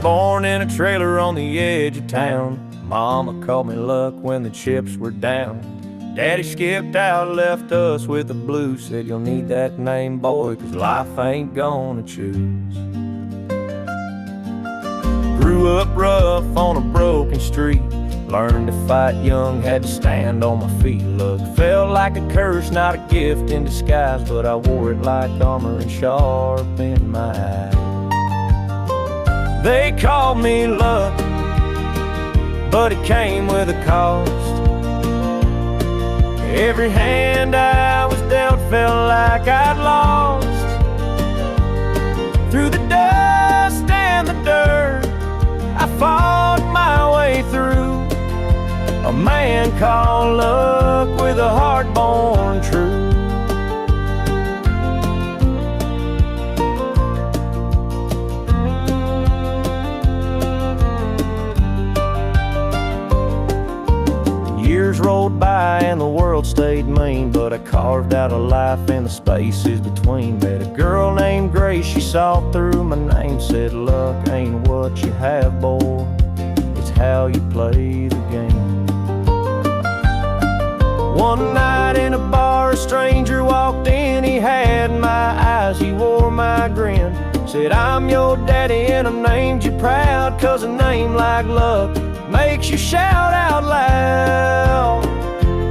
born in a trailer on the edge of town. Mama called me luck when the chips were down. Daddy skipped out, left us with the blues. Said you'll need that name, boy, 'cause life ain't gonna choose. Grew up rough on a broken street. Learned to fight young, had to stand on my feet. Look, felt like a curse, not a gift in disguise, but I wore it like armor and sharp in my eye. They called me luck, but it came with a cost. Every hand I was dealt felt like I'd lost. Through the dust and the dirt, I fought my way through. A man called luck with a heart born true. Years rolled by and the world stayed mean, but I carved out a life in the spaces between. Met a girl named Grace, she saw through my name. Said luck ain't what you have, boy, it's how you play the game. One night in a bar, a stranger walked in. He had my eyes, he wore my grin. Said, I'm your daddy and I named you proud, 'cause a name like luck makes you shout out loud.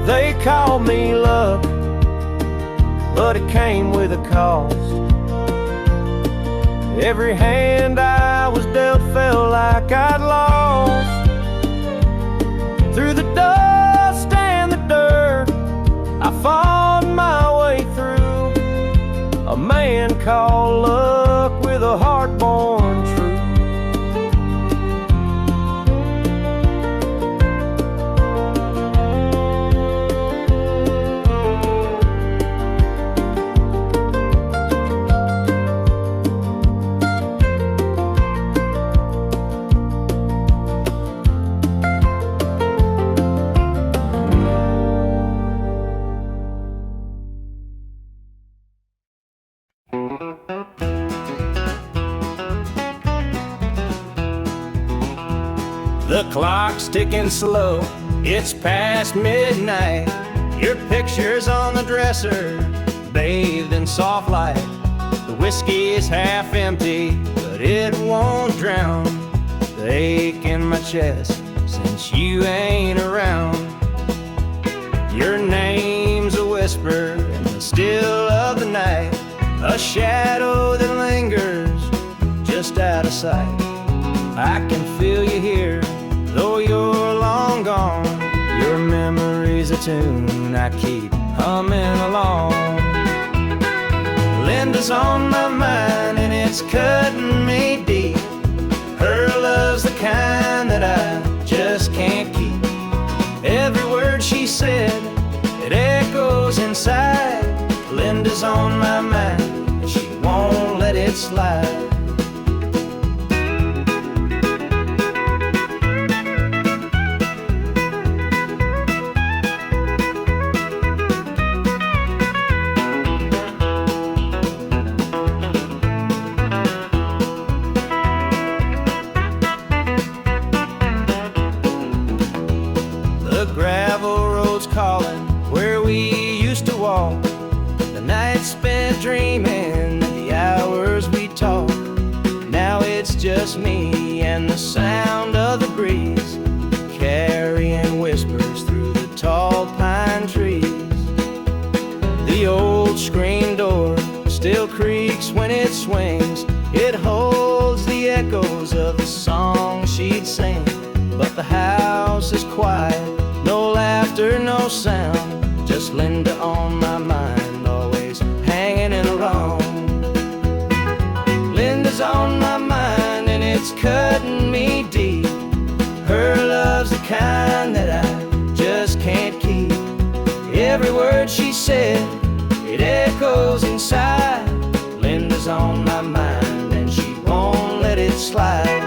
They called me luck, but it came with a cost. Every hand I was dealt felt like I'd lost. Through the dust and the dirt, I fought my way through. A man called luck with a heart born true. The clock's ticking slow, it's past midnight. Your picture's on the dresser, bathed in soft light. The whiskey is half empty, but it won't drown the ache in my chest since you ain't around. Your name's a whisper in the still of the night, a shadow that lingers just out of sight. I can feel you here, though you're long gone. Your memory's a tune I keep humming along. Linda's on my mind and it's cutting me deep. Her love's the kind that I just can't keep. Every word she said, it echoes inside. Linda's on my mind and she won't let it slide. Dreaming the hours we talk. Now it's just me and the sound of the breeze, carrying whispers through the tall pine trees. The old screen door still creaks when it swings. It holds the echoes of the song she'd sing. But the house is quiet, no laughter, no sound, just Linda on my mind, hanging around. Linda's on my mind and it's cutting me deep. Her love's the kind that I just can't keep. Every word she said, it echoes inside. Linda's on my mind and she won't let it slide.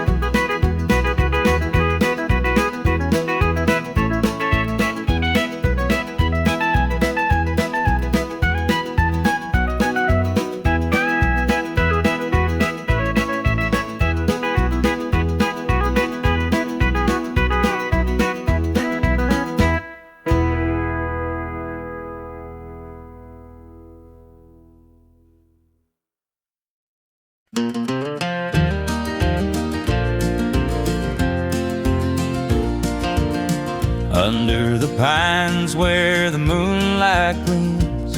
Under the pines where the moonlight gleams,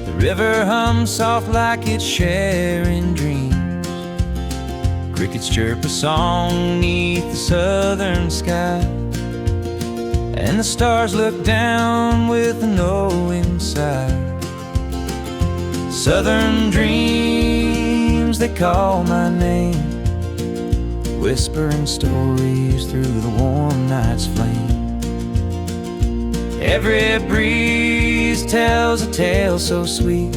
the river hums soft like it's sharing dreams. Crickets chirp a song 'neath the southern sky, and the stars look down with a knowing sigh. Southern dreams, they call my name, whispering stories through the warm night's flame. Every breeze tells a tale so sweet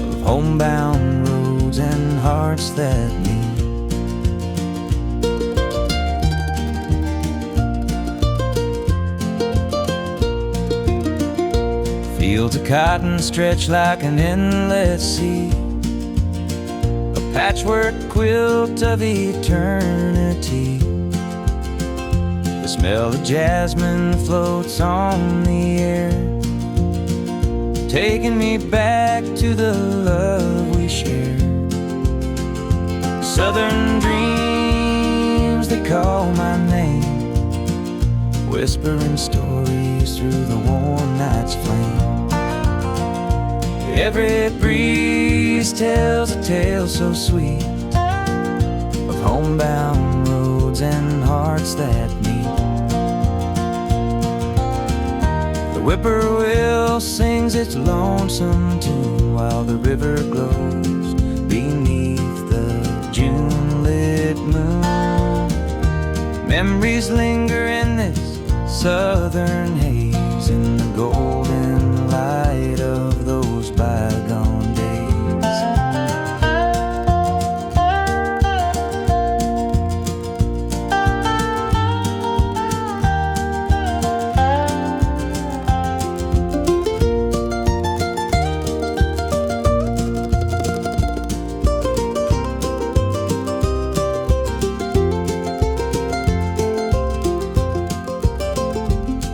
of homebound roads and hearts that meet. Fields of cotton stretch like an endless sea, a patchwork quilt of eternity. The smell of jasmine floats on the air, taking me back to the love we shared. Southern dreams, they call my name, whispering stories through the warm night's flame. Every breeze tells a tale so sweet of homebound roads and hearts that meet. The whippoorwill sings its lonesome tune while the river glows beneath the June-lit moon. Memories linger in this southern haze, in the golden light of those bygone days.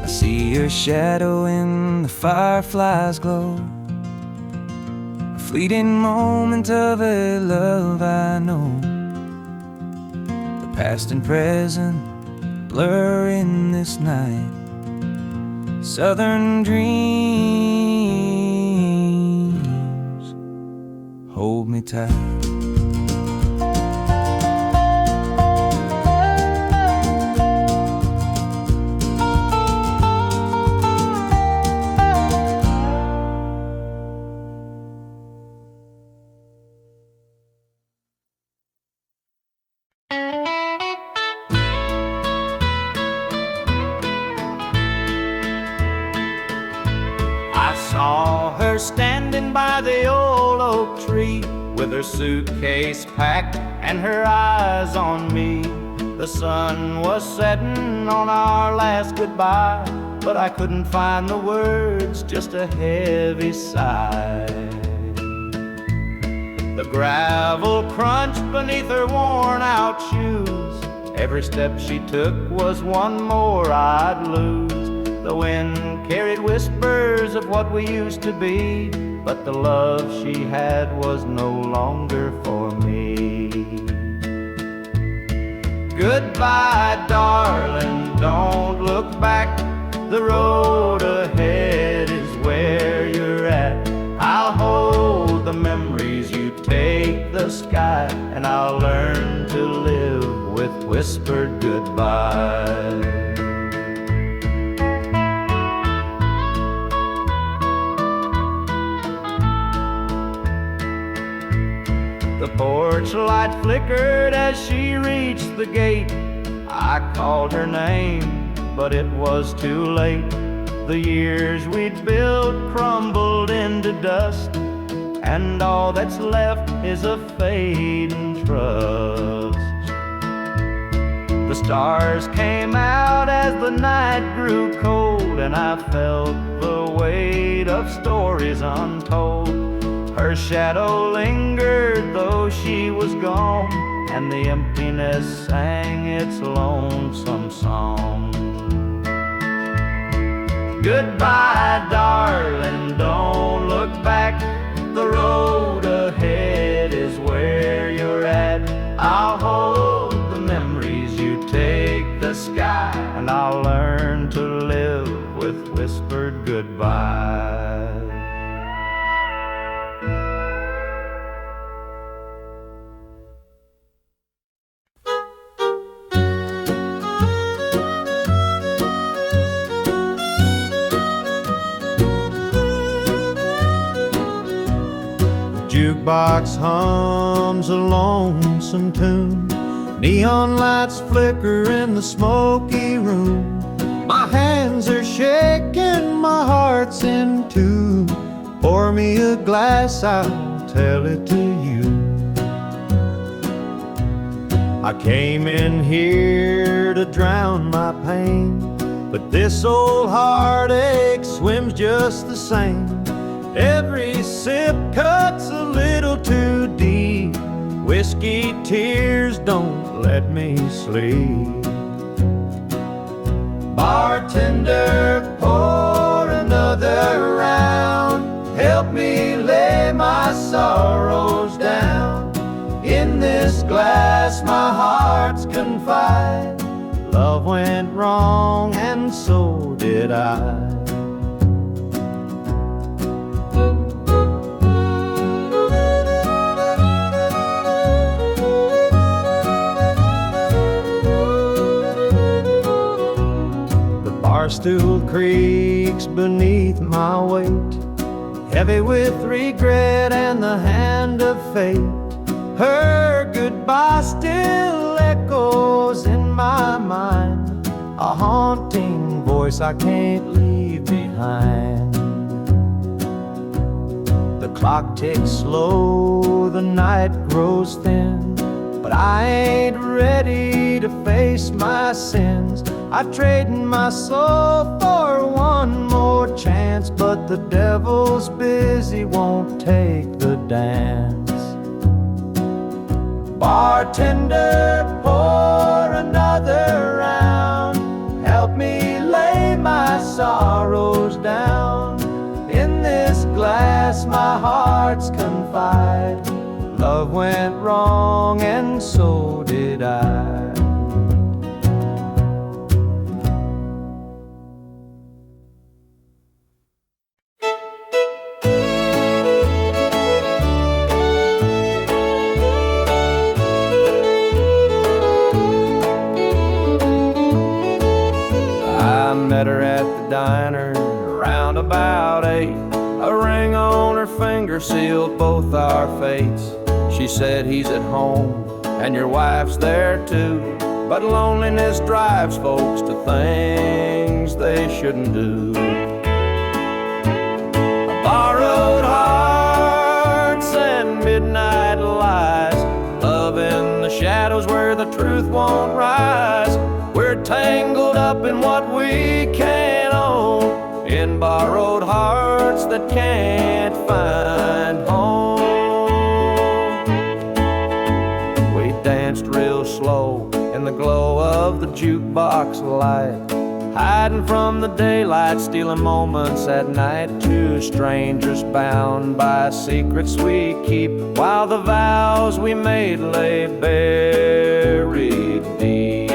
I see your shadow in the firefly's glow, a fleeting moment of a love I know. The past and present blur in this night. Southern dreams, hold me tight. I saw her standing by the old oak tree, with her suitcase packed and her eyes on me. The sun was setting on our last goodbye, but I couldn't find the words, just a heavy sigh. The gravel crunched beneath her worn out shoes. Every step she took was one more I'd lose. The wind carried whispers of what we used to be, but the love she had was no longer for me. Goodbye, darling, don't look back. The road ahead is where you're at. I'll hold the memories, you take the sky, and I'll learn to live with whispered goodbye. The porch light flickered as she reached the gate. I called her name, but it was too late. The years we'd built crumbled into dust, and all that's left is a fading trust. The stars came out as the night grew cold, and I felt the weight of stories untold. Her shadow lingered though she was gone, and the emptiness sang its lonesome song. Goodbye, darling, don't look back. The road ahead is where you're at. I'll hold the memories, you take the sky, and I'll learn to live with whispered goodbye. Jukebox hums a lonesome tune, neon lights flicker in the smoky room. My hands are shaking, my heart's in tune. Pour me a glass, I'll tell it to you. I came in here to drown my pain, but this old heartache swims just the same. Every sip cuts a little too deep. Whiskey tears don't let me sleep. Bartender, pour another round. Help me lay my sorrows down. In this glass my heart's confide. Love went wrong and so did I. Barstool creaks beneath my weight, heavy with regret and the hand of fate. Her goodbye still echoes in my mind, a haunting voice I can't leave behind. The clock ticks slow, the night grows thin, but I ain't ready to face my sins. I trade my soul for one more chance, but the devil's busy, won't take the dance. Bartender, pour another round. Help me lay my sorrows down. In this glass my heart's confide. Love went wrong and so did I. Met her at the diner around about 8. A ring on her finger sealed both our fates. She said he's at home and your wife's there too, but loneliness drives folks to things they shouldn't do. Borrowed hearts and midnight lies, love in the shadows where the truth won't rise. We're tangled up in what we can't own, in borrowed hearts that can't find home. We danced real slow in the glow of the jukebox light, hiding from the daylight, stealing moments at night. Two strangers bound by secrets we keep, while the vows we made lay buried deep.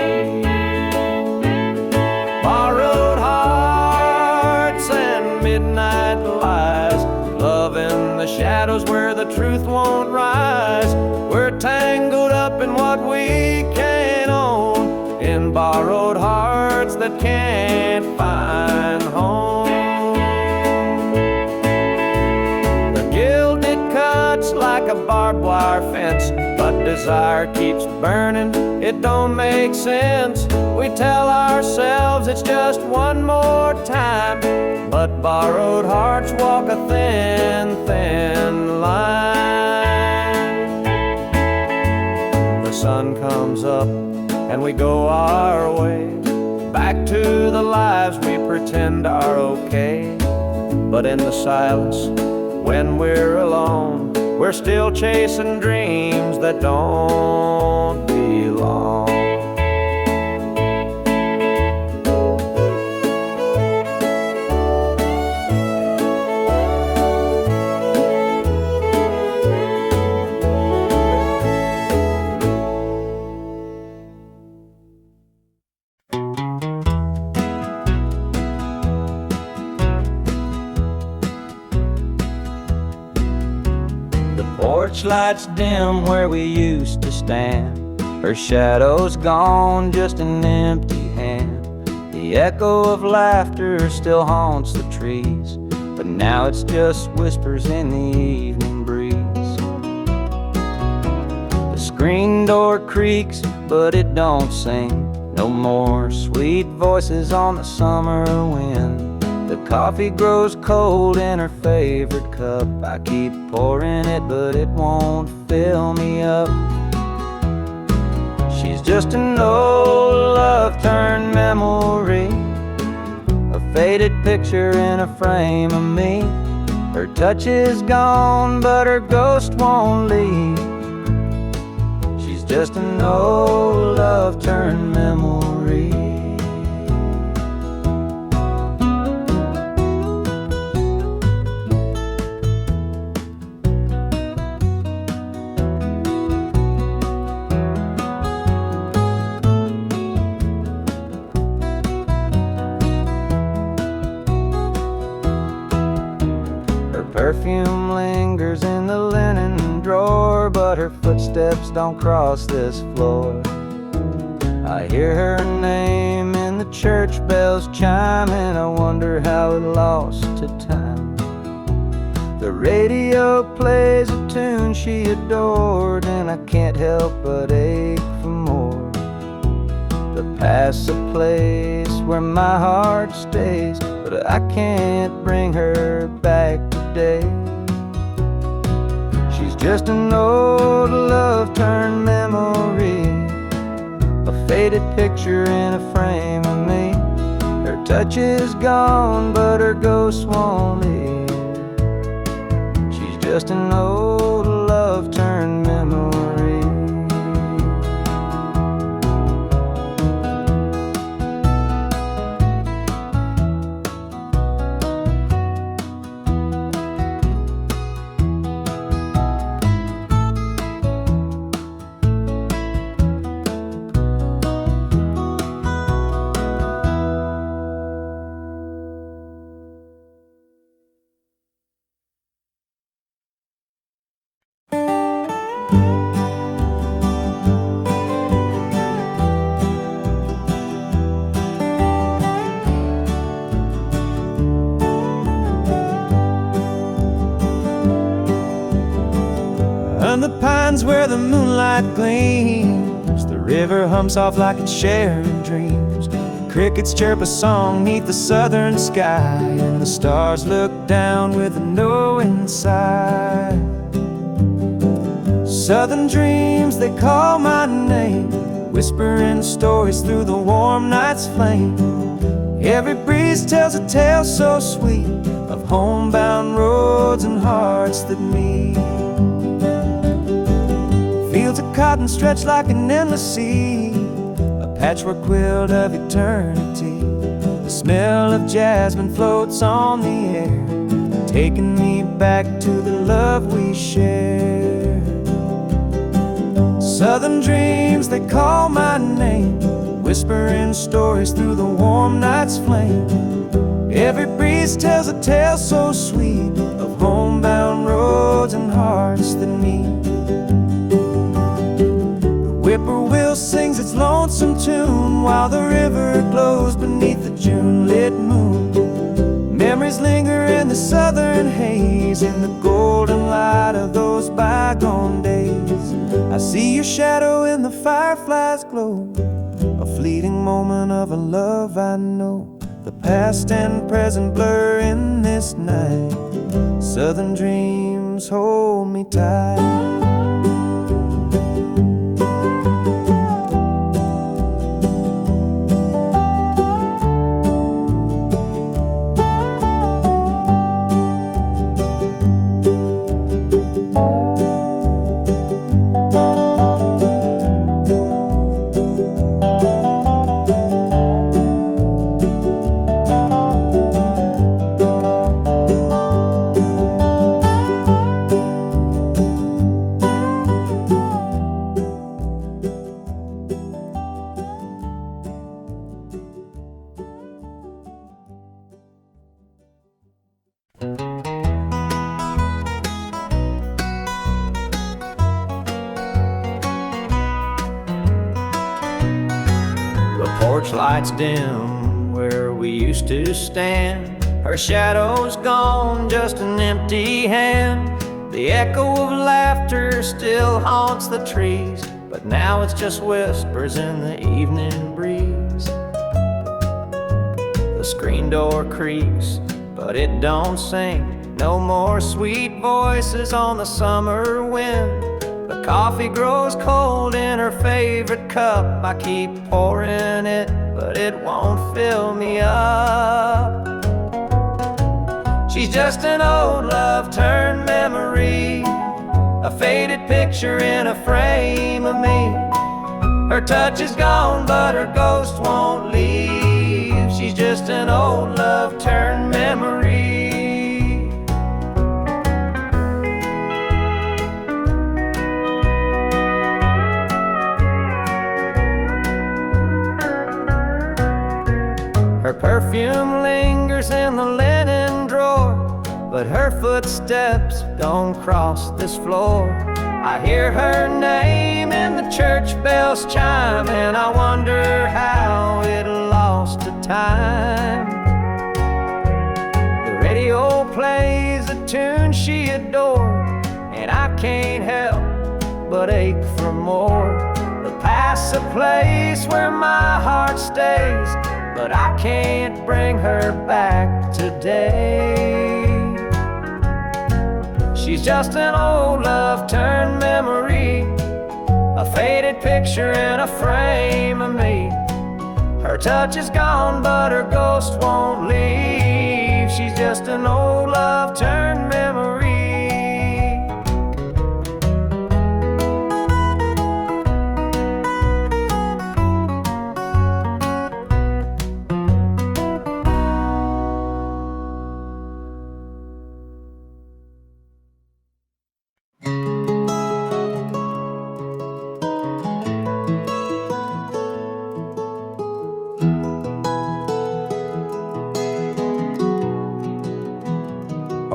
Borrowed hearts and midnight lies, love in the shadows where the truth won't rise. We're tangled up in what we can't own, in borrowed hearts that can't find home. The gilded cuts like a barbed wire fence, but desire keeps burning, it don't make sense. We tell ourselves it's just one more time, but borrowed hearts walk a thin, thin line. The sun comes up and we go our way, back to the lives we pretend are okay. But in the silence, when we're alone, we're still chasing dreams that don't belong. torchlights dim where we used to stand. Her shadow's gone, just an empty hand. The echo of laughter still haunts the trees, but now it's just whispers in the evening breeze. The screen door creaks, but it don't sing. No more sweet voices on the summer wind. The coffee grows cold in her favorite cup. I keep pouring it, but it won't fill me up. She's just an old love-turned memory, a faded picture in a frame of me. Her touch is gone, but her ghost won't leave. She's just an old love-turned memory. Perfume lingers in the linen drawer, but her footsteps don't cross this floor. I hear her name in the church bells chime, and I wonder how it lost to time. The radio plays a tune she adored, and I can't help but ache for more. The past's a place where my heart stays, but I can't bring her back today. She's just an old love-turned memory, a faded picture in a frame of me. Her touch is gone, but her ghost won't leave. She's just an old love-turned memory. And the pines where the moonlight gleams, the river hums off like it's sharing dreams. Crickets chirp a song neath the southern sky, and the stars look down with a knowing sigh. Southern dreams, they call my name, whispering stories through the warm night's flame. Every breeze tells a tale so sweet of homebound roads and hearts that meet. Fields of cotton stretch like an endless sea, a patchwork quilt of eternity. The smell of jasmine floats on the air, taking me back to the love we shared. Southern dreams, they call my name, whispering stories through the warm night's flame. Every breeze tells a tale so sweet of homebound roads and hearts that meet. Whippoorwill sings its lonesome tune while the river glows beneath the June-lit moon. Memories linger in the southern haze, in the golden light of those bygone days. I see your shadow in the firefly's glow, a fleeting moment of a love I know. The past and present blur in this night. Southern dreams hold me tight. porch lights dim where we used to stand. Her shadow's gone, just an empty hand. The echo of laughter still haunts the trees, but now it's just whispers in the evening breeze. The screen door creaks, but it don't sing. No more sweet voices on the summer wind. The coffee grows cold in her favorite cup. I keep pouring it, but it won't fill me up. She's just an old love turned memory, a faded picture in a frame of me. Her touch is gone, but her ghost won't leave. She's just an old love turned memory. Her perfume lingers in the linen drawer, but her footsteps don't cross this floor. I hear her name in the church bells chime, and I wonder how it lost to time. The radio plays a tune she adored, and I can't help but ache for more. The past's a place where my heart stays, but I can't bring her back today. She's just an old love turned memory, a faded picture in a frame of me. Her touch is gone, but her ghost won't leave. She's just an old love turned memory.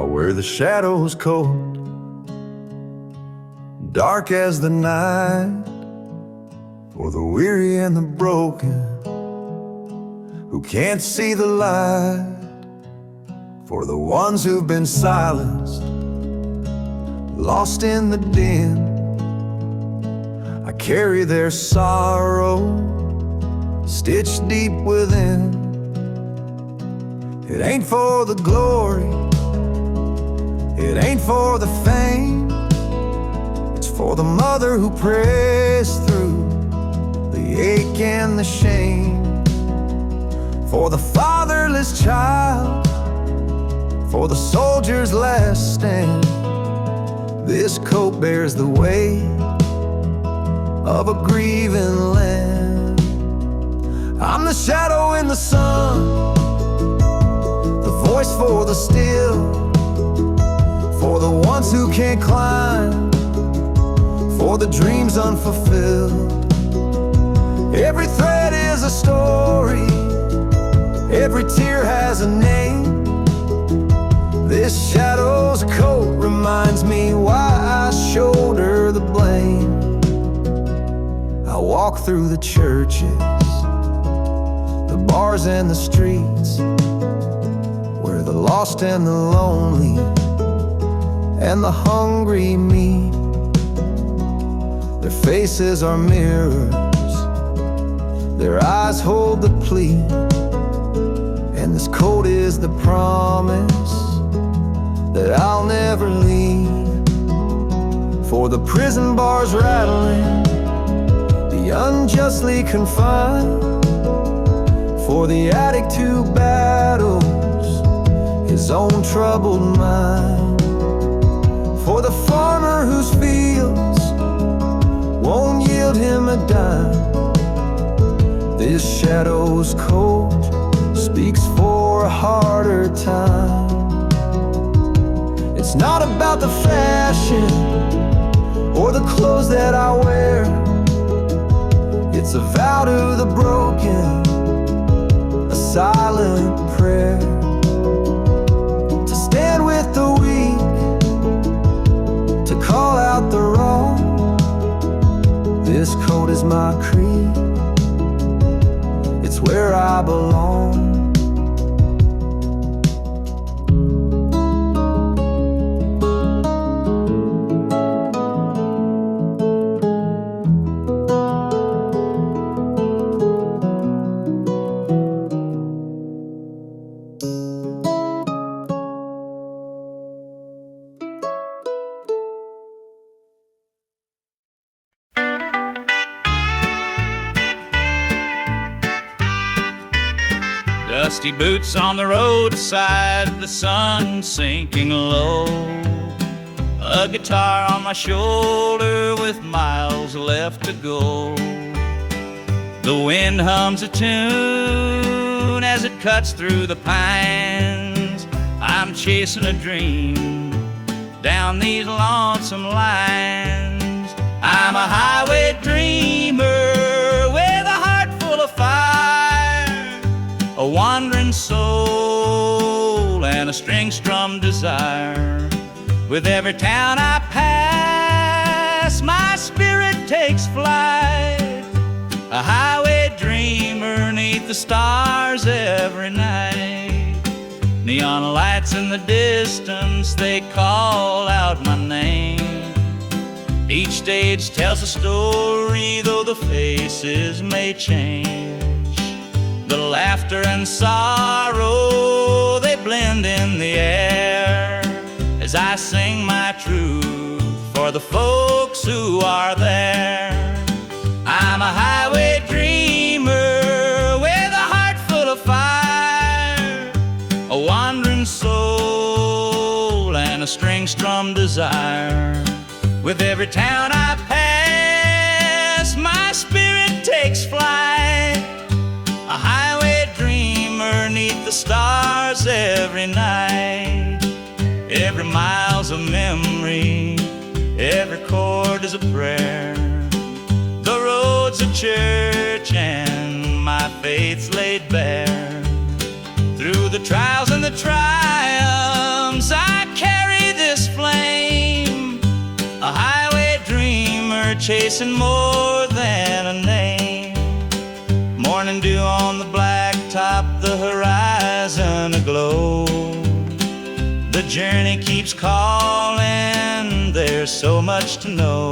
Where the shadows cold, dark as the night, for the weary and the broken who can't see the light, for the ones who've been silenced, lost in the din. I carry their sorrow stitched deep within. It ain't for the glory, it ain't for the fame, it's for the mother who prays through the ache and the shame, for the fatherless child, for the soldier's last stand. This coat bears the weight of a grieving land. I'm the shadow in the sun, the voice for the still, for the ones who can't climb, for the dreams unfulfilled. Every thread is a story, every tear has a name. This shadow's coat reminds me why I shoulder the blame. I walk through the churches, the bars and the streets, where the lost and the lonely and the hungry meet. Their faces are mirrors, their eyes hold the plea, and this coat is the promise that I'll never leave. For the prison bars rattling, the unjustly confined, for the addict who battles his own troubled mind, for the farmer whose fields won't yield him a dime. This shadow's coat speaks for a harder time. It's not about the fashion or the clothes that I wear. It's a vow to the broken, a silent prayer, to stand with the weak, to call out the wrong. This coat is my creed, it's I belong. Dusty boots on the roadside, the sun sinking low. A guitar on my shoulder with miles left to go. The wind hums a tune as it cuts through the pines. I'm chasing a dream down these lonesome lines. I'm a highway dreamer with a heart full of fire, a wandering soul and a string-strummed desire. With every town I pass, my spirit takes flight, a highway dreamer 'neath the stars every night. Neon lights in the distance, they call out my name. Each stage tells a story, though the faces may change. The laughter and sorrow, they blend in the air as I sing my truth for the folks who are there. I'm a highway dreamer with a heart full of fire, a wandering soul and a string-strummed desire. With every town I pass, my spirit takes flight, a highway dreamer 'neath the stars every night. Every mile's a memory, every chord is a prayer. The road's a church and my faith's laid bare. Through the trials and the triumphs, I carry this flame, a highway dreamer chasing more than a name. Morning dew on the blacktop, the horizon aglow. The journey keeps calling, there's so much to know.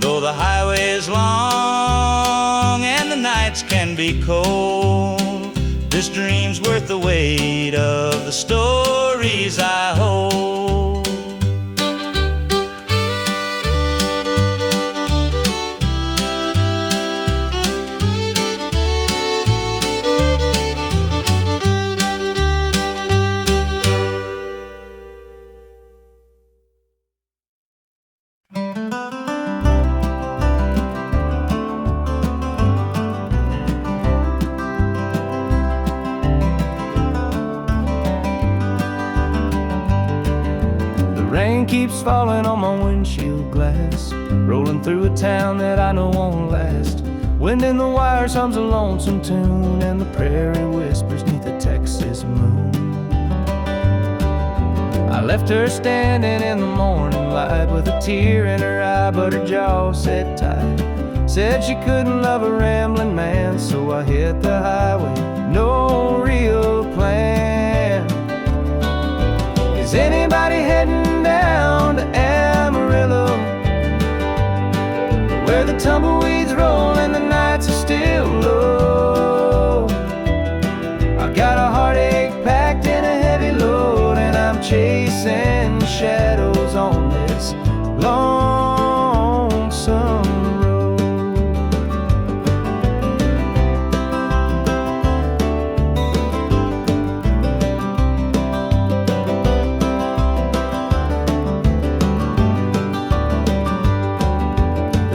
Though the highway is long and the nights can be cold, this dream's worth the weight of the stories I hold. Rain keeps falling on my windshield glass, rolling through a town that I know won't last. Wind in the wires hums a lonesome tune, and the prairie whispers 'neath the Texas moon. I left her standing in the morning light with a tear in her eye, but her jaw said tight. Said she couldn't love a rambling man, so I hit the highway, no real plan. Is anybody heading down to Amarillo, where the tumbleweeds roll and the nights are still low? I got a heartache packed in a heavy load, and I'm chasing shadows on this lonesome road.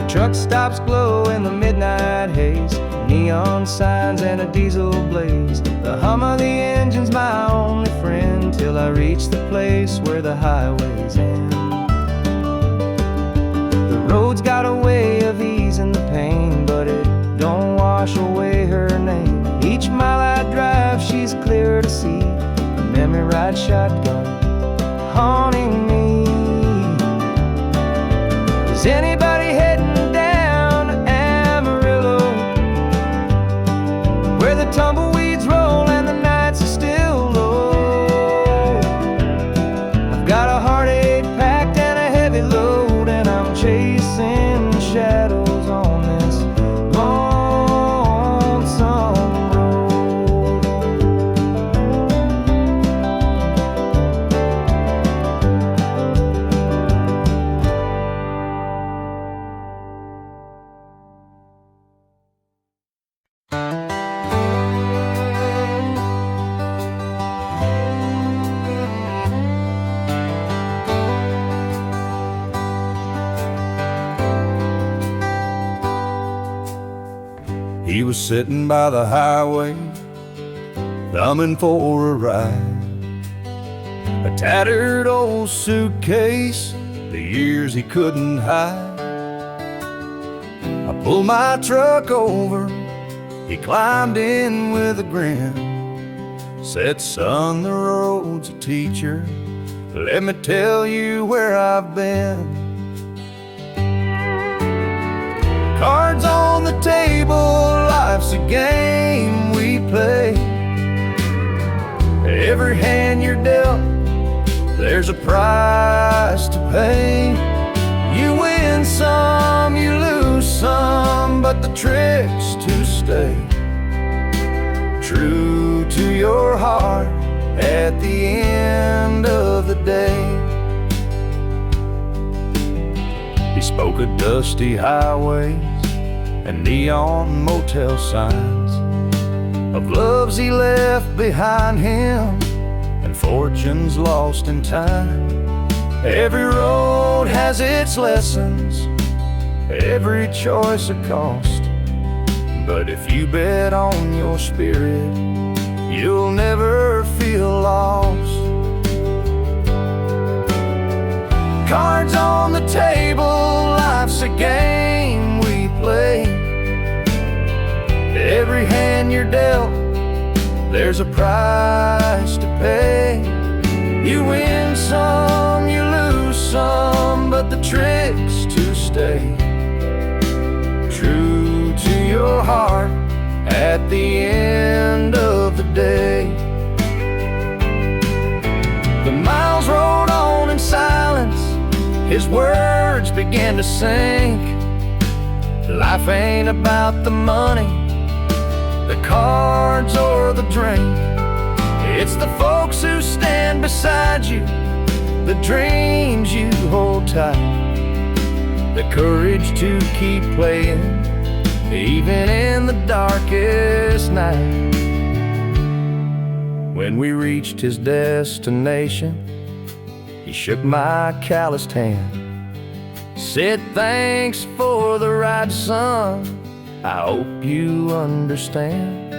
Truck stops glow in the midnight haze, neon signs and a diesel blaze. The hum of the engine's my only friend, till I reach the place where the highways end. The road's got a way of easing the pain, but it don't wash away her name. Each mile I drive, she's clear to see, a memory ride shotgun haunting me. Is anybody heading down to Amarillo, where where the tumbleweeds roll and the nights are still low. I've got a heartache packed and a heavy load, and I'm chasing shadows on this lonesome road. He was sitting by the highway, thumbing for a ride. A tattered old suitcase, the years he couldn't hide. I pulled my truck over, he climbed in with a grin. Said, son, the road's a teacher, let me tell you where I've been. Cards on the table, life's a game we play. Every hand you're dealt, there's a price to pay. You win some, you lose some, but the trick's to stay true to your heart at the end of the day. He spoke of dusty highways and neon motel signs, of loves he left behind him and fortunes lost in time. Every road has its lessons, every choice a cost, but if you bet on your spirit, you'll never feel lost. Cards on the table, life's a game we play. Every hand you're dealt, there's a price to pay. You win some, you lose some, but the trick's to stay true to your heart at the end of the day. The miles rolled on in silence, his words began to sink. Life ain't about the money, the cards or the drink. It's the folks who stand beside you, the dreams you hold tight, the courage to keep playing even in the darkest night. When we reached his destination, he shook my calloused hand, said, thanks for the ride, son, I hope you understand.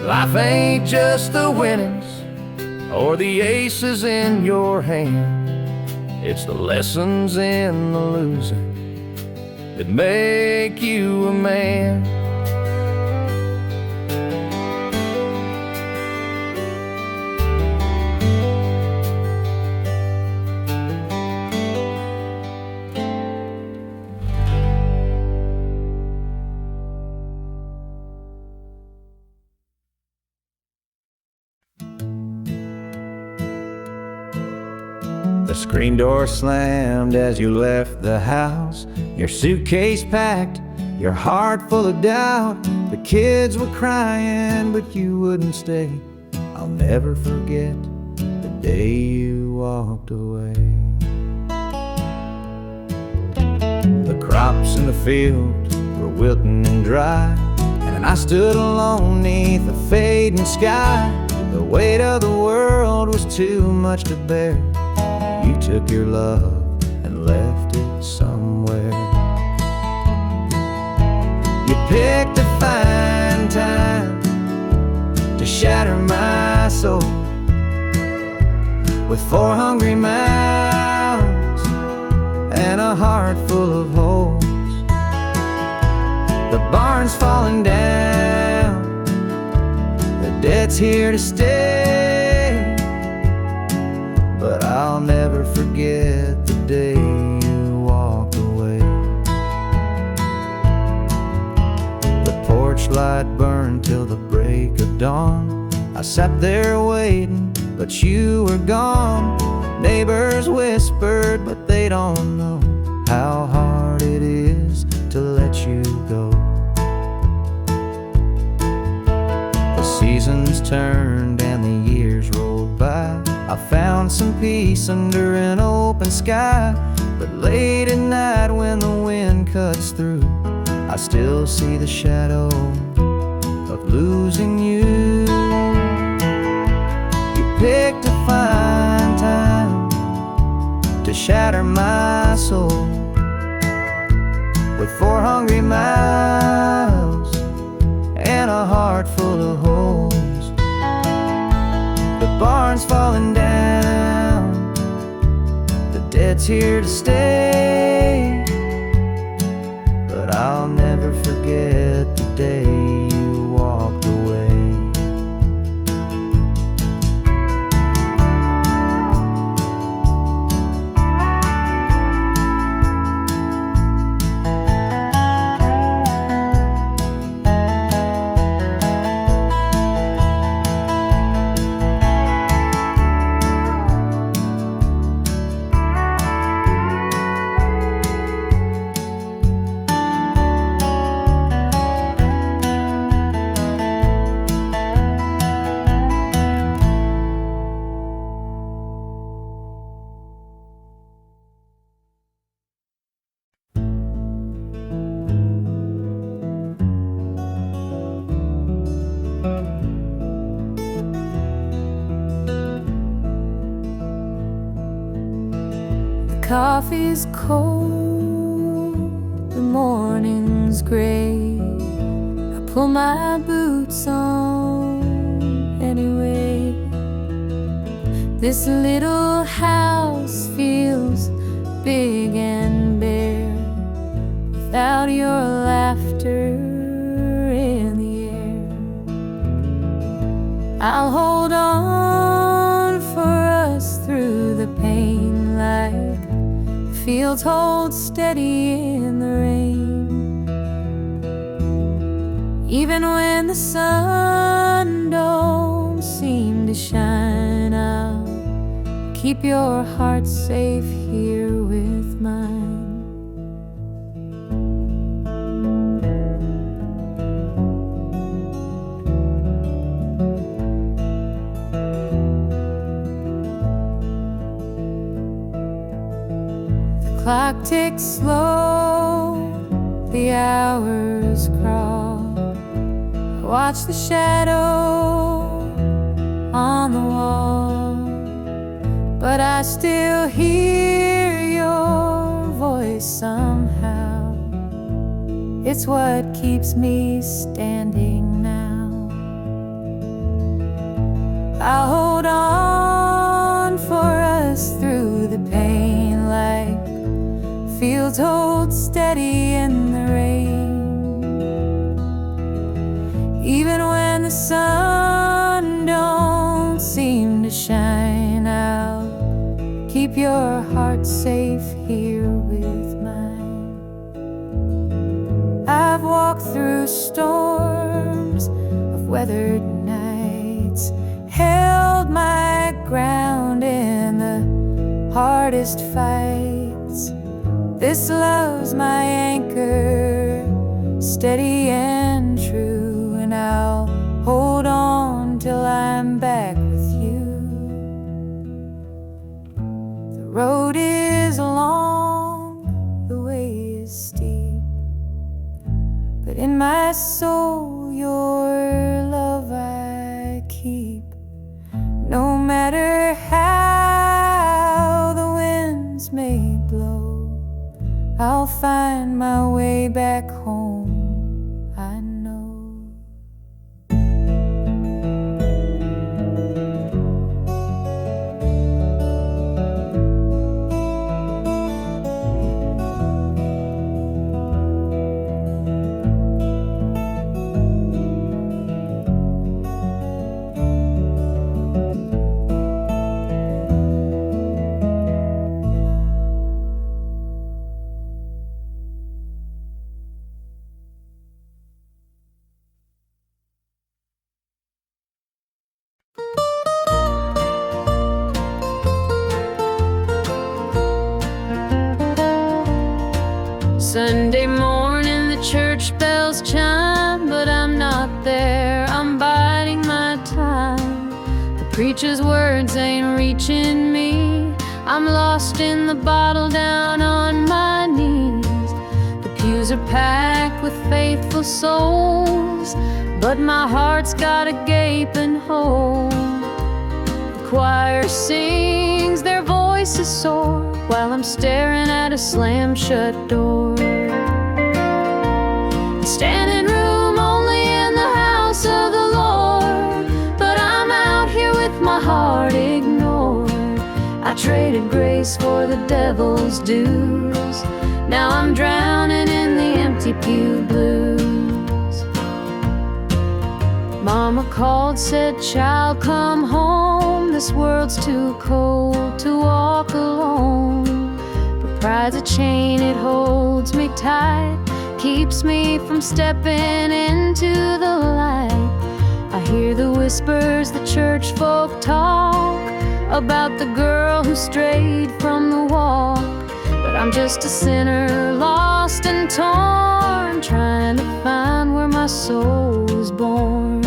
Life ain't just the winnings or the aces in your hand. It's the lessons in the losing that make you a man. The screen door slammed as you left the house, your suitcase packed, your heart full of doubt. The kids were crying, but you wouldn't stay. I'll never forget the day you walked away. The crops in the field were wilting and dry, and I stood alone neath the fading sky. The weight of the world was too much to bear. You took your love and left it somewhere. You picked a fine time to shatter my soul with 4 hungry mouths and a heart full of holes. The barn's falling down, the debt's here to stay, but I'll never forget the day you walked away. The porch light burned till the break of dawn. I sat there waiting, but you were gone. Neighbors whispered, but they don't know how hard it is to let you go. The seasons turned and the years rolled by. I found some peace under an open sky. But late at night when the wind cuts through, I still see the shadow of losing you. You picked a fine time to shatter my soul with 4 hungry miles and a heart full of holes. The barn's falling down, the dead's here to stay, but I'll never forget the day you walked away. Coffee's cold, the morning's gray. I pull my boots on anyway. This little house feels big and bare without your laughter in the air. I'll hold on for us through the pain like fields hold steady in the rain. Even when the sun don't seem to shine, I'll keep your heart safe here with mine. Clock ticks slow, the hours crawl. I watch the shadow on the wall, but I still hear your voice somehow. It's what keeps me standing now. I'll hold on for us through the pain like fields hold steady in the rain. Even when the sun don't seem to shine, I'll keep your heart safe here with mine. I've walked through storms of weathered nights, held my ground in the hardest fights. This love's my anchor, steady and true, and I'll hold on till I'm back with you. The road is long, the way is steep, but in my soul your love I keep. No matter how the winds may blow, I'll find my way back home, I know. Sunday morning the church bells chime, but I'm not there, I'm biding my time. The preacher's words ain't reaching me, I'm lost in the bottle down on my knees. The pews are packed with faithful souls, but my heart's got a gaping hole. The choir sings, their voices soar, while I'm staring at a slam-shut door. Standing room only in the house of the Lord, but I'm out here with my heart ignored. I traded grace for the devil's dues, now I'm drowning in the empty pew blues. Mama called, said, "Child, come home, this world's too cold to walk alone." But pride's a chain, it holds me tight, keeps me from stepping into the light. I hear the whispers the church folk talk about the girl who strayed from the walk, but I'm just a sinner, lost and torn, trying to find where my soul was born.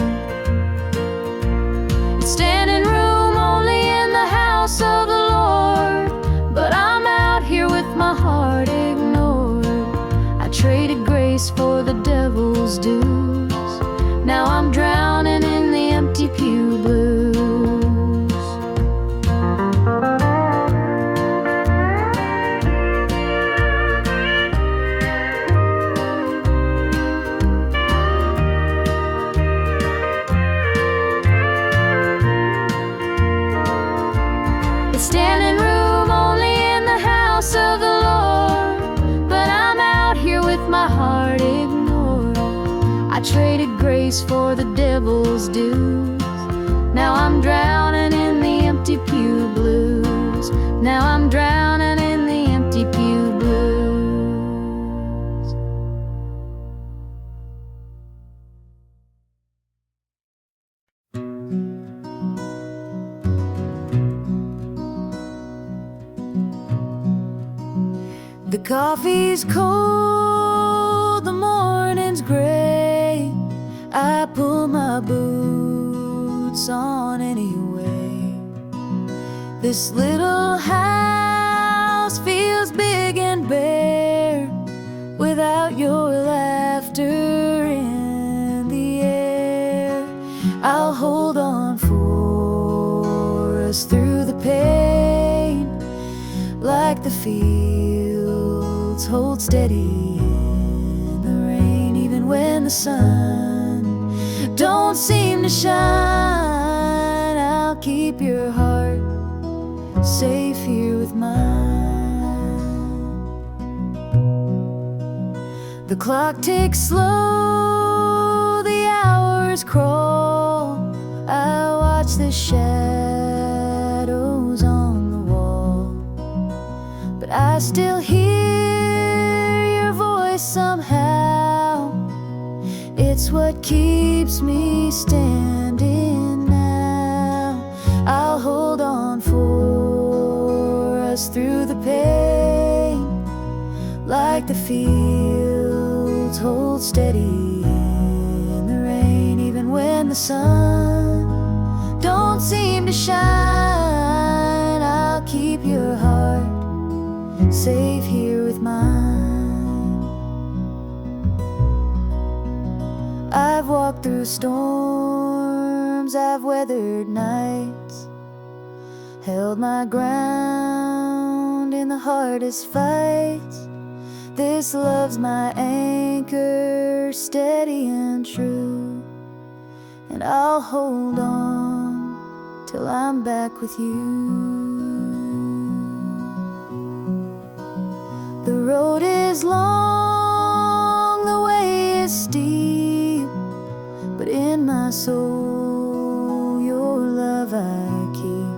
Standing room only in the house of the Lord, but I'm out here with my heart ignored. I traded grace for the devil's dues, now I'm drowning in the empty pew blues. Standing room only in the house of the Lord, but I'm out here with my heart ignored. I traded grace for the devil's dues, now I'm drowning in the empty pew blues. Now I'm drowning in the empty pew blues. The coffee's cold, the morning's gray, I pull my boots on anyway. This little house feels big and bare without your laughter in the air. I'll hold on for us through the pain, like the fields hold steady in the rain. Even when the sun don't seem to shine, I'll keep your heart safe here with mine. The clock ticks slow, the hours crawl, I watch the shadows on the wall, but I still hear your voice somehow. It's what keeps me standing now. I'll hold on for us through the pain, like the fields hold steady in the rain. Even when the sun don't seem to shine, I'll keep your heart safe here with mine. I've walked through storms, I've weathered nights, held my ground in the hardest fights. This love's my anchor, steady and true, and I'll hold on till I'm back with you. The road is long, the way is steep, but in my soul your love I keep.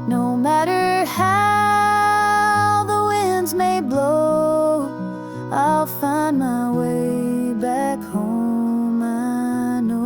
No matter how the winds may blow, I'll find my way back home, I know.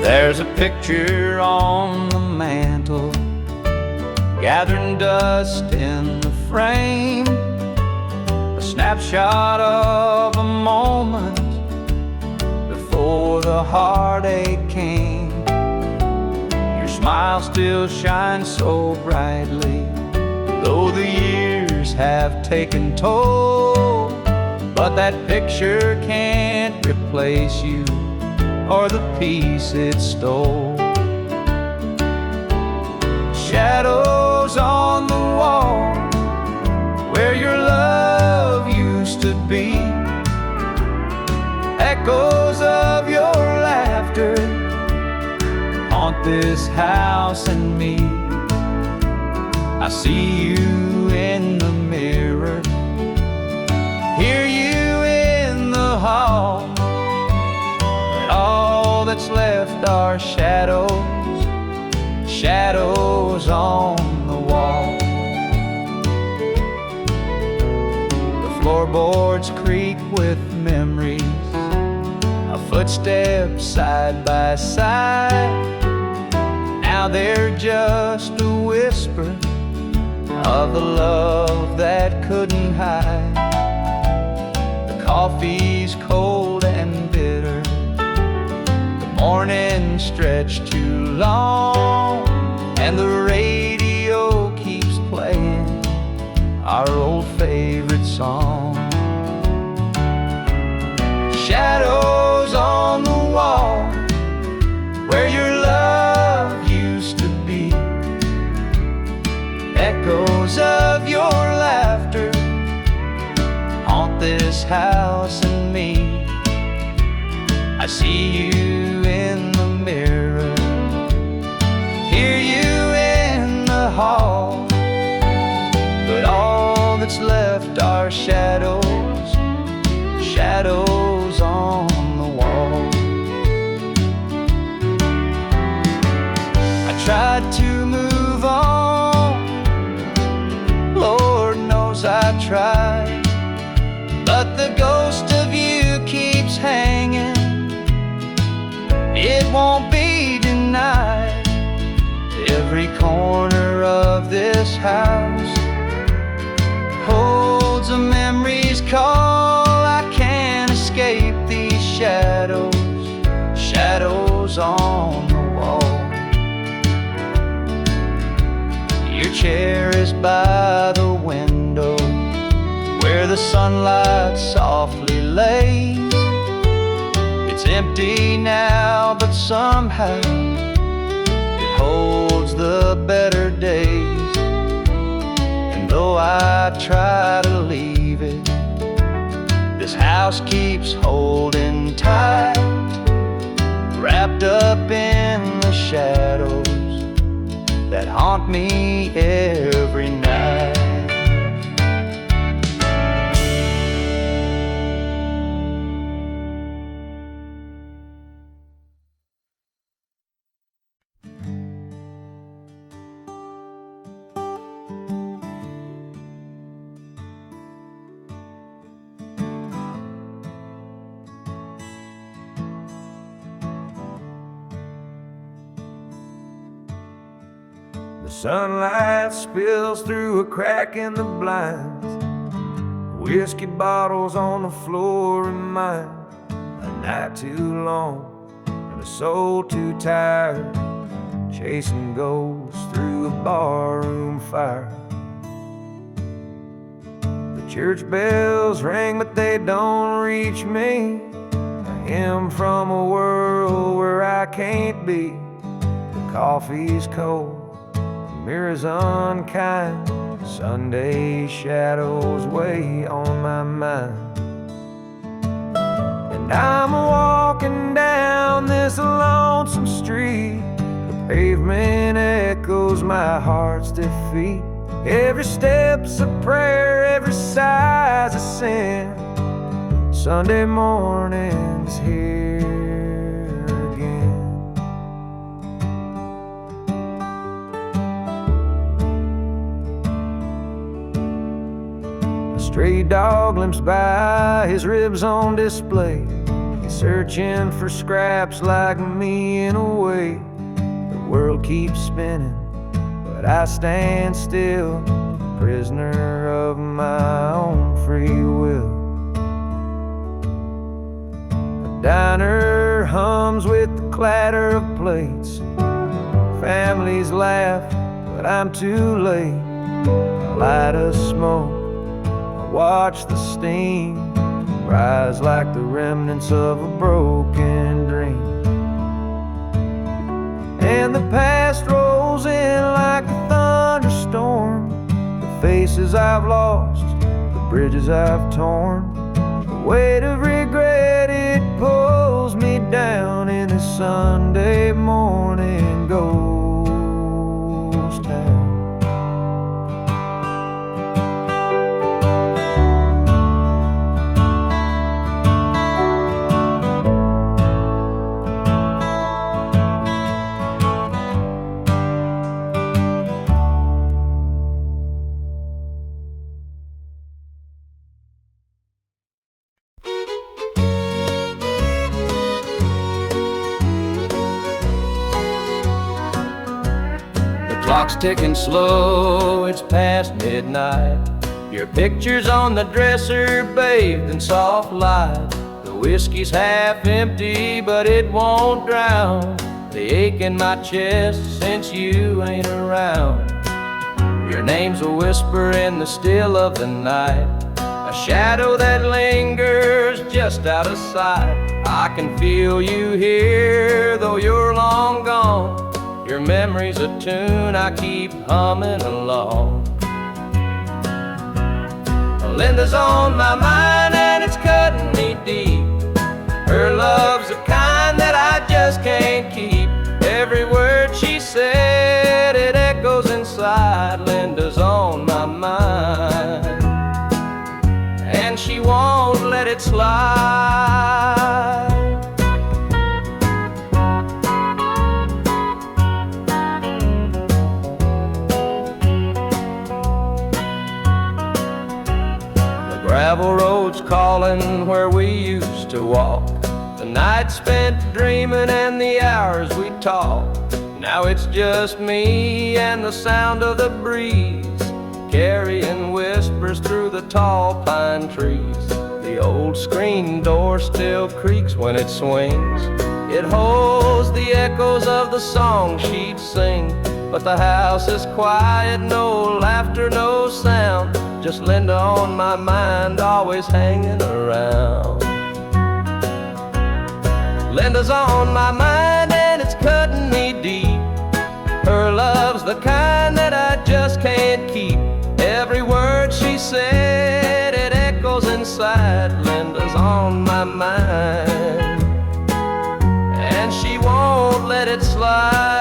There's a picture on the mantle, gathering dust in the frame, a snapshot of a moment before the heartache came. Your smile still shines so brightly, though the years have taken toll. But that picture can't replace you or the peace it stole. Shadows on the wall where your love used to be, echoes of your laughter haunt this house and me. I see you in the mirror, hear you in the hall, but all that's left are shadows, shadows on the wall. The floorboards creak with memories of footsteps side by side. Now they're just a whisper of the love that couldn't hide. The coffee's cold and bitter, the morning stretched too long, and the radio keeps playing our old favorite song. Shadows on the wall where your love used to be, echoes of your laughter haunt this house and me. I see you in the mirror, hear you in the hall, but all that's left are shadows, shadows on the wall. I tried to move on, Lord knows I tried, but the ghost of you keeps hanging. It won't be denied. Every corner of this house holds a memory's call. I can't escape these shadows, shadows on the wall. Your chair is by the window where the sunlight softly lays. It's empty now, but somehow it holds the better days. And though I try to leave it, this house keeps holding tight, wrapped up in the shadows that haunt me every night. The sunlight spills through a crack in the blinds. Whiskey bottles on the floor remind a night too long and a soul too tired, chasing ghosts through a barroom fire. The church bells ring, but they don't reach me. A hymn from a world where I can't be. The coffee's cold, mirrors unkind, Sunday shadows weigh on my mind. And I'm walking down this lonesome street, the pavement echoes my heart's defeat. Every step's a prayer, every sigh's a sin. Sunday morning's here again. A stray dog limps by, his ribs on display. searching for scraps like me in a way. The world keeps spinning, but I stand still, prisoner of my own free will. The diner hums with the clatter of plates. Families laugh, but I'm too late. I light a smoke, I watch the steam rise like the remnants of a broken dream. And the past rolls in like a thunderstorm. The faces I've lost, the bridges I've torn. The weight of regret, it pulls me down in this Sunday morning ghost town. Clock's ticking slow, it's past midnight. Your picture's on the dresser, bathed in soft light. The whiskey's half empty, but it won't drown the ache in my chest since you ain't around. Your name's a whisper in the still of the night, a shadow that lingers just out of sight. I can feel you here, though you're long gone. Your memory's a tune I keep humming along. Linda's on my mind and it's cutting me deep. Her love's the kind that I just can't keep. Every word she said, it echoes inside. Linda's on my mind, and she won't let it slide. Gravel roads calling where we used to walk. The night spent dreaming and the hours we talked. Now it's just me and the sound of the breeze, carrying whispers through the tall pine trees. The old screen door still creaks when it swings. It holds the echoes of the song she'd sing. But the house is quiet, no laughter, no sound. Just Linda on my mind, always hanging around. Linda's on my mind and it's cutting me deep. Her love's the kind that I just can't keep. Every word she said, it echoes inside. Linda's on my mind, and she won't let it slide.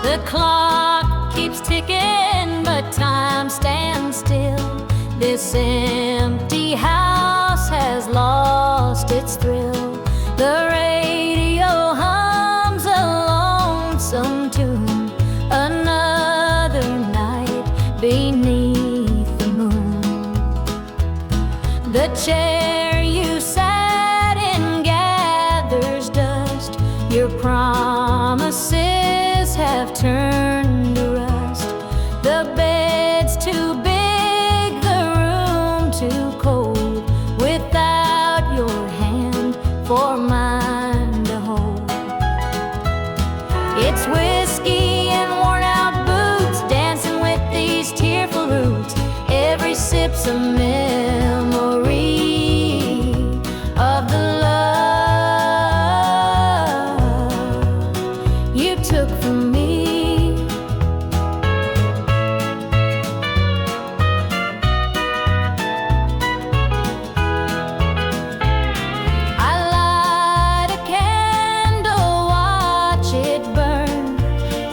The clock keeps ticking, but time stands still. This empty house has lost its thrill. The radio hums a lonesome tune. Another night beneath the moon. The chair you sat in gathers dust. Your promises have turned to rust. The bed's too big, the room too cold, without your hand for mine to hold. It's whiskey and worn out boots, dancing with these tearful roots. Every sip's a memory of the love you took from me. I light a candle, watch it burn,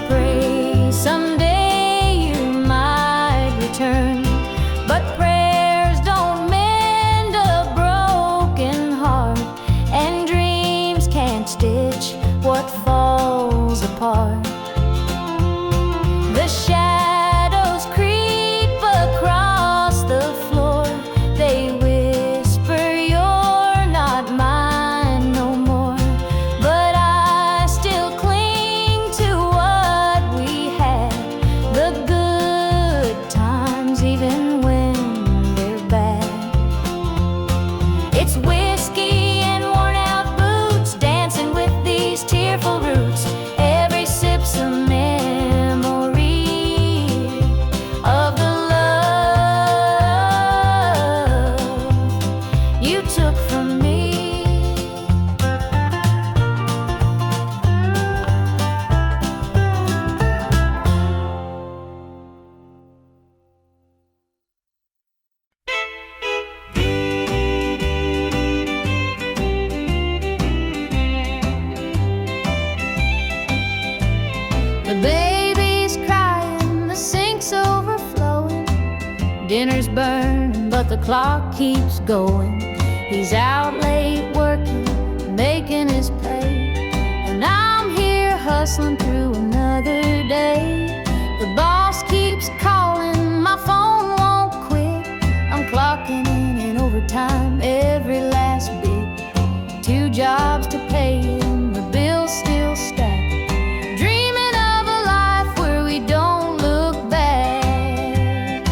pray someday what falls apart. The shadows creep across the floor. They whisper you're not mine no more. But I still cling to what we had, the good times even when they're bad. It's whiskey and worn out boots, dancing with these tearful roots. Every sip's a memory of the love you took from me. The baby's crying, the sink's overflowing. Dinner's burning, but the clock keeps going. He's out late working, making his pay, and I'm here hustling through another day. The boss keeps calling, my phone won't quit. I'm clocking in overtime, every last bit. 2 jobs to pay and the bills still stack. Dreaming of a life where we don't look back.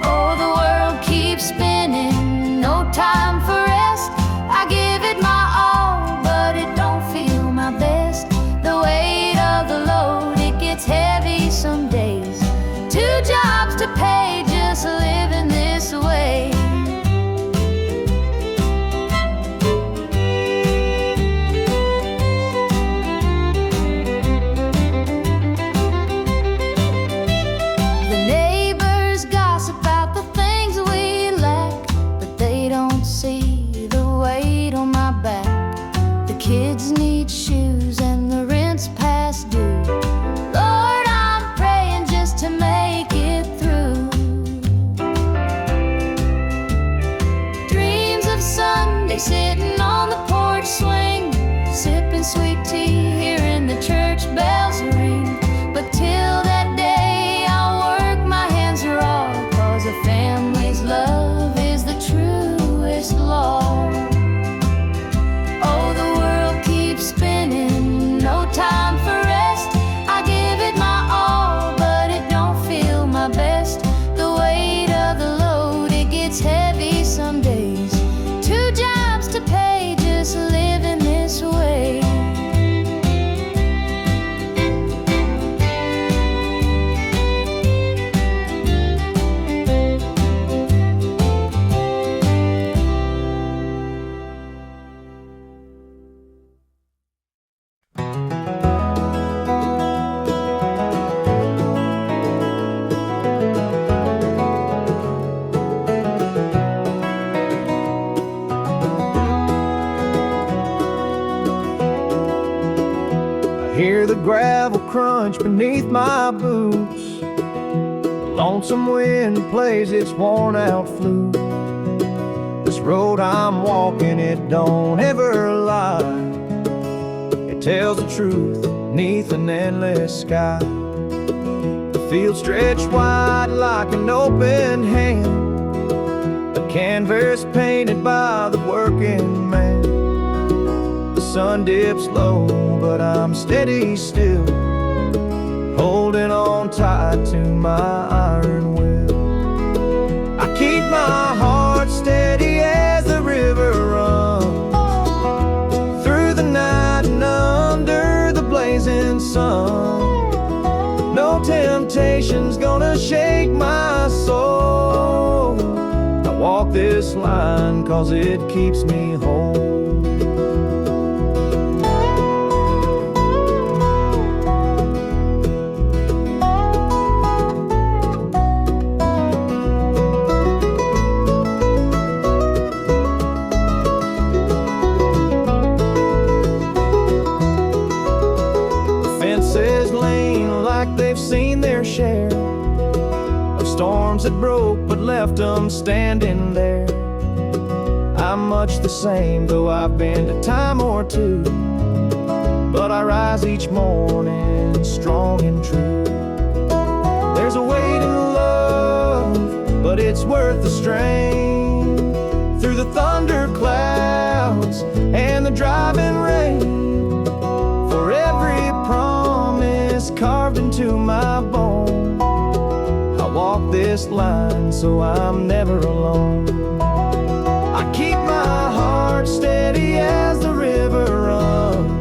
Oh, the world keeps spinning, no time for rest. I give it my all, but it don't feel my best. The weight of the load, it gets heavy some days. 2 jobs to pay, just living this way. The neighbors gossip about the things we lack, but they don't see the weight on my back. The kids need shoes and the rent's past due. Lord, I'm praying just to make it through. Dreams of Sunday sitting on the porch swing, sipping sweet tea, hearing the church bells ring. But till that day, I'll work my hands raw, 'cause a family's love is the truest law. Oh, the world keeps spinning, no time for rest. I give it my all, but it don't feel my best. The weight of the load, it gets heavy some days. 2 jobs to pay, just living this way. Hear the gravel crunch beneath my boots. The lonesome wind plays its worn out flute. This road I'm walking, it don't ever lie. It tells the truth beneath an endless sky. The field stretched wide like an open hand, a canvas painted by the working man. The sun dips low, but I'm steady still, holding on tight to my iron will. I keep my heart steady as the river runs through the night and under the blazing sun. No temptation's gonna shake my soul. I walk this line 'cause it keeps me whole. Seen their share of storms that broke but left them standing there. I'm much the same, though I've been a time or two, but I rise each morning strong and true. There's a weight in love, but it's worth the strain. Through the thunder clouds and the driving rain, for every promise carved into my bone, I walk this line so I'm never alone. I keep my heart steady as the river runs,